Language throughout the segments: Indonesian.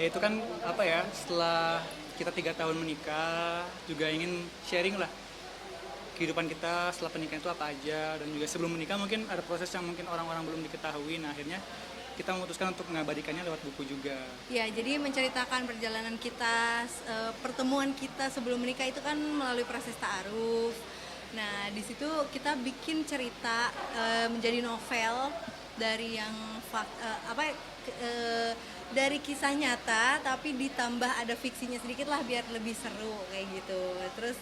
Ya itu kan apa ya, setelah kita 3 tahun menikah juga ingin sharing lah kehidupan kita setelah pernikahan itu apa aja, dan juga sebelum menikah mungkin ada proses yang mungkin orang-orang belum diketahui. Nah akhirnya kita memutuskan untuk mengabadikannya lewat buku juga. Ya, jadi menceritakan perjalanan kita, pertemuan kita sebelum menikah itu kan melalui proses ta'aruf. Nah, di situ kita bikin cerita menjadi novel dari yang dari kisah nyata tapi ditambah ada fiksinya sedikit lah biar lebih seru kayak gitu. Terus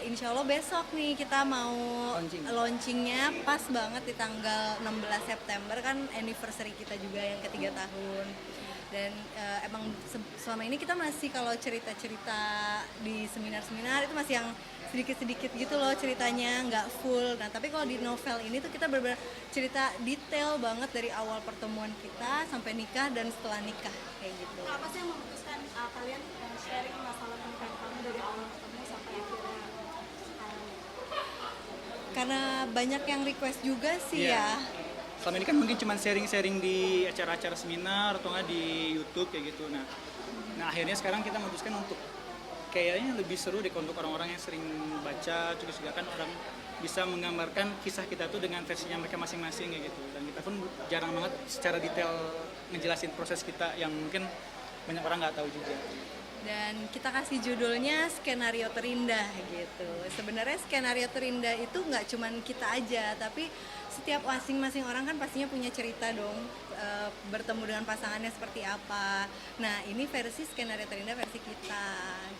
insya Allah besok nih kita mau launchingnya pas banget di tanggal 16 September kan anniversary kita juga yang ketiga tahun. Dan emang selama ini kita masih kalau cerita-cerita di seminar-seminar itu masih yang sedikit-sedikit gitu loh ceritanya, nggak full. Nah tapi kalau di novel ini tuh kita benar-benar cerita detail banget dari awal pertemuan kita sampai nikah dan setelah nikah kayak gitu. Apa sih yang memutuskan kalian sharing masalah pernikahan kamu dari awal ketemu sampai akhirnya sekarang? Karena banyak yang request juga sih Iya. ya. Selama ini kan mungkin cuma sharing-sharing di acara-acara seminar atau nggak di YouTube kayak gitu. Nah akhirnya sekarang kita memutuskan untuk kayaknya lebih seru deh untuk orang-orang yang sering baca, terus juga kan orang bisa menggambarkan kisah kita tuh dengan versinya mereka masing-masing kayak gitu. Dan kita pun jarang banget secara detail ngejelasin proses kita yang mungkin banyak orang nggak tahu juga. Dan kita kasih judulnya Skenario Terindah gitu. Sebenarnya skenario terindah itu nggak cuman kita aja, tapi setiap masing-masing orang kan pastinya punya cerita dong, bertemu dengan pasangannya seperti apa. Nah ini versi skenario terindah versi kita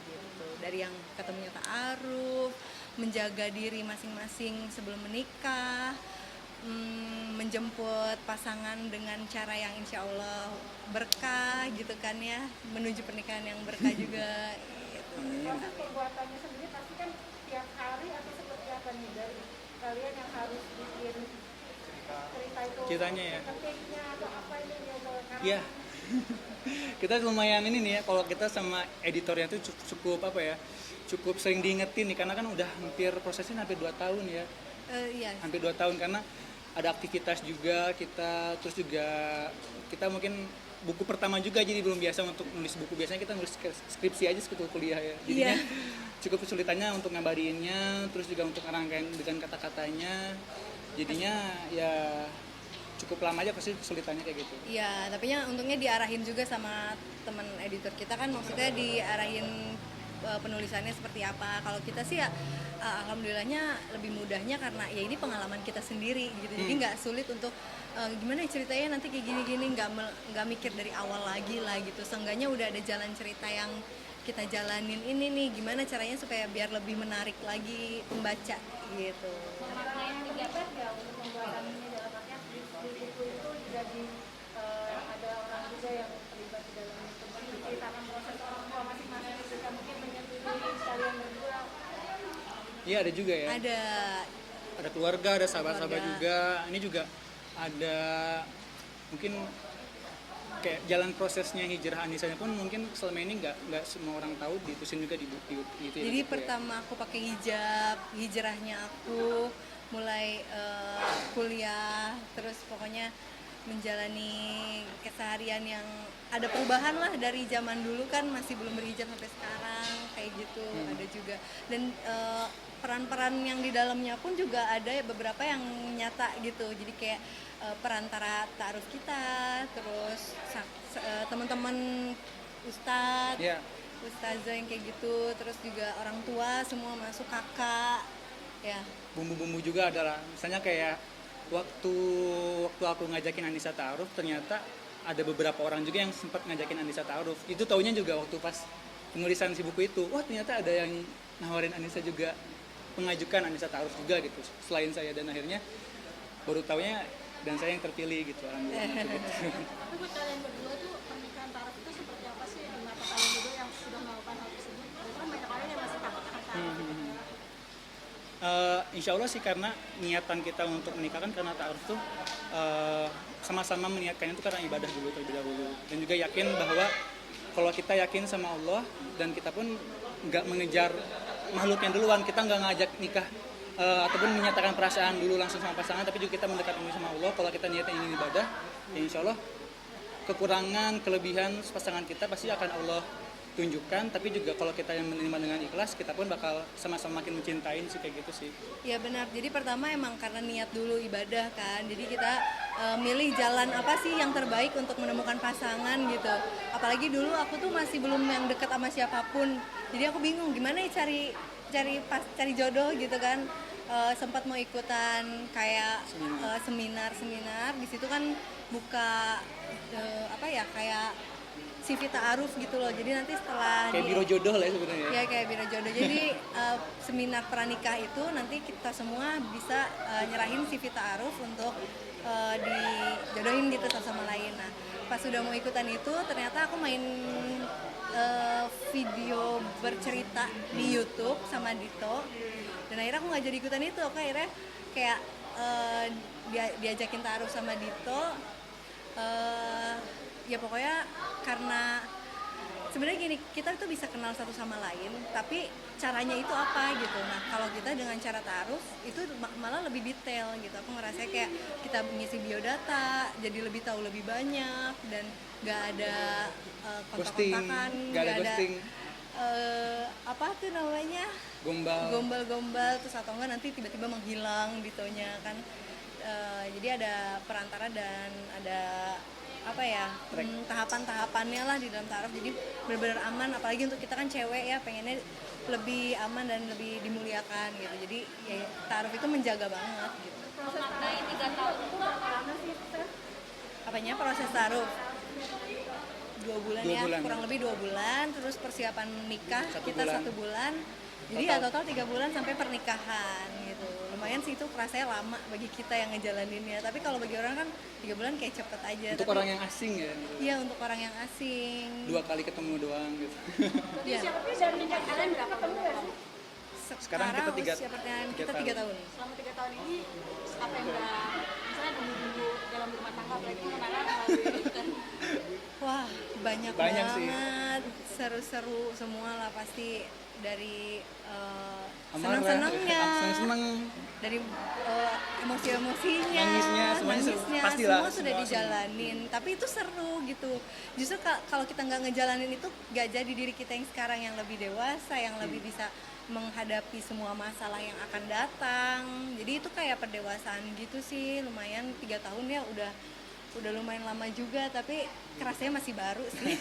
gitu. Dari yang ketemunya ta'aruf, menjaga diri masing-masing sebelum menikah, menjemput pasangan dengan cara yang insya Allah berkah gitu kan ya, menuju pernikahan yang berkah juga gitu. Proses pembuatannya sendiri pasti kan tiap hari atau seperti apa nih dari kalian yang harus bikin cerita itu? Ceritanya ya. Ketiknya atau apa ini nyoba karena Iya. Kita lumayan ini nih ya, kalau kita sama editornya tuh cukup apa ya, cukup sering diingetin nih, karena kan udah hampir prosesnya hampir 2 tahun ya. Iya. Hampir 2 tahun karena ada aktivitas juga kita, terus juga kita mungkin buku pertama juga jadi belum biasa untuk nulis buku. Biasanya kita nulis skripsi aja seperti kuliah ya, jadinya cukup kesulitannya untuk ngabadiinnya, terus juga untuk ngerangkain dengan kata-katanya, jadinya ya cukup lama aja pasti kesulitannya kayak gitu. Iya, tapi untungnya diarahin juga sama teman editor kita kan, maksudnya diarahin penulisannya seperti apa. Kalau kita sih ya alhamdulillahnya lebih mudahnya karena ya ini pengalaman kita sendiri gitu. Jadi nggak sulit untuk gimana ya ceritanya nanti kayak gini-gini, nggak mikir dari awal lagi lah gitu. Seenggaknya udah ada jalan cerita yang kita jalanin ini nih, gimana caranya supaya biar lebih menarik lagi pembaca gitu. maknanya dilihat ya untuk pembuatan ini dalam artian di buku itu jadi ada orang juga yang terlibat di dalam itu menceritakan proses orang tua masing-masing ketika mungkin menyetujui sekalian berdua. Iya ada juga ya. Ada keluarga, ada sahabat-sahabat juga. Ini juga ada mungkin kayak jalan prosesnya hijrah Anisanya pun mungkin selama ini nggak semua orang tahu, ditulisin juga di buku itu ya. Jadi gitu pertama aku pakai hijab, hijrahnya aku mulai kuliah, terus pokoknya menjalani keseharian yang ada perubahan lah dari zaman dulu kan masih belum berhijab sampai sekarang kayak gitu. Ada juga dan peran-peran yang di dalamnya pun juga ada ya beberapa yang nyata gitu. Jadi kayak perantara ta'aruf kita, terus teman-teman ustadz, ya. ustazah yang kayak gitu, terus juga orang tua semua masuk, kakak ya. Bumbu-bumbu juga adalah misalnya kayak waktu aku ngajakin Anissa ta'aruf, ternyata ada beberapa orang juga yang sempat ngajakin Anissa ta'aruf. Itu taunya juga waktu pas penulisan si buku itu, wah ternyata ada yang nawarin Anissa juga, mengajukan Anissa ta'aruf juga gitu selain saya, dan akhirnya baru taunya dan saya yang terpilih gitu, alhamdulillah. Tapi buat kalian berdua tuh pernikahan ta'aruf itu seperti apa sih? Kenapa kalian berdua yang sudah melakukan hal tersebut? Karena banyak orang yang masih takut akan ta'aruf. Insya Allah sih, karena niatan kita untuk menikahkan karena ta'aruf tuh sama-sama meniatkannya itu karena ibadah dulu terlebih dahulu, dan juga yakin bahwa kalau kita yakin sama Allah dan kita pun nggak mengejar makhluk yang duluan, kita nggak ngajak nikah ataupun menyatakan perasaan dulu langsung sama pasangan, tapi juga kita mendekat sama Allah. Kalau kita niatnya ingin ibadah, ya insya Allah kekurangan, kelebihan pasangan kita pasti akan Allah tunjukkan, tapi juga kalau kita yang menerima dengan ikhlas, kita pun bakal sama-sama makin mencintain sih, kayak gitu sih. Ya benar, jadi pertama emang karena niat dulu ibadah kan, jadi kita milih jalan apa sih yang terbaik untuk menemukan pasangan gitu. Apalagi dulu aku tuh masih belum yang deket sama siapapun, jadi aku bingung gimana ya cari jodoh gitu kan. Sempat mau ikutan kayak seminar di situ kan buka kayak CV ta'aruf gitu loh. Jadi nanti setelah Kayak biro jodoh lah ya sebenarnya. ya kayak biro jodoh. Jadi seminar pranikah itu nanti kita semua bisa nyerahin CV ta'aruf untuk dijodohin gitu satu sama lain. Nah, pas sudah mau ikutan itu ternyata aku main video bercerita di YouTube sama Dito. Dan akhirnya aku nggak jadi ikutan itu. Aku akhirnya kayak diajakin ta'aruf sama Dito. Ya pokoknya karena sebenarnya gini, kita tuh bisa kenal satu sama lain, tapi caranya itu apa gitu. Nah kalau kita dengan cara ta'aruf itu malah lebih detail gitu. Aku ngerasa kayak kita mengisi biodata, jadi lebih tahu lebih banyak dan nggak ada kontak-kontakan, nggak ada ghosting, apa tuh namanya gombal terus atau enggak nanti tiba-tiba menghilang ditonya kan. Jadi ada perantara dan ada tahapan-tahapannya lah di dalam ta'aruf, jadi benar-benar aman, apalagi untuk kita kan cewek ya, pengennya lebih aman dan lebih dimuliakan gitu. Jadi ya ta'aruf itu menjaga banget gitu. Proses maknai 3 tahun itu berapa lama sih Teh? Apanya proses ta'aruf? 2 bulan ya, bulan. kurang lebih 2 bulan, terus persiapan nikah 1 kita bulan. 1 bulan. Jadi ya total 3 bulan sampai pernikahan gitu. Lumayan sih itu kerasanya lama bagi kita yang ngejalaninnya. Tapi kalau bagi orang kan 3 bulan kayak cepet aja. Untuk orang yang asing ya. Iya, untuk orang yang asing. 2 kali ketemu doang gitu. Berarti Iya. siapa sih dan nikah kalian berapa ketemu ya? Sekarang kita usia pernikahan kita 3 tahun. Selama 3 tahun ini apa yang udah misalnya dulu dalam rumah tangga apalagi kenalan melalui kan? Wah, banyak Banyak sih. banget. Seru-seru semua lah pasti, dari Amarah, seneng-senengnya, seneng-seneng, dari emosi-emosinya, Nangisnya, semuanya pastilah, semua sudah semua dijalanin. Tapi itu seru gitu. Justru kalau kita nggak ngejalanin itu nggak jadi diri kita yang sekarang, yang lebih dewasa, yang lebih bisa menghadapi semua masalah yang akan datang. Jadi itu kayak pendewasaan gitu sih. Lumayan 3 tahun ya, udah lumayan lama juga, tapi kerasanya masih baru sih.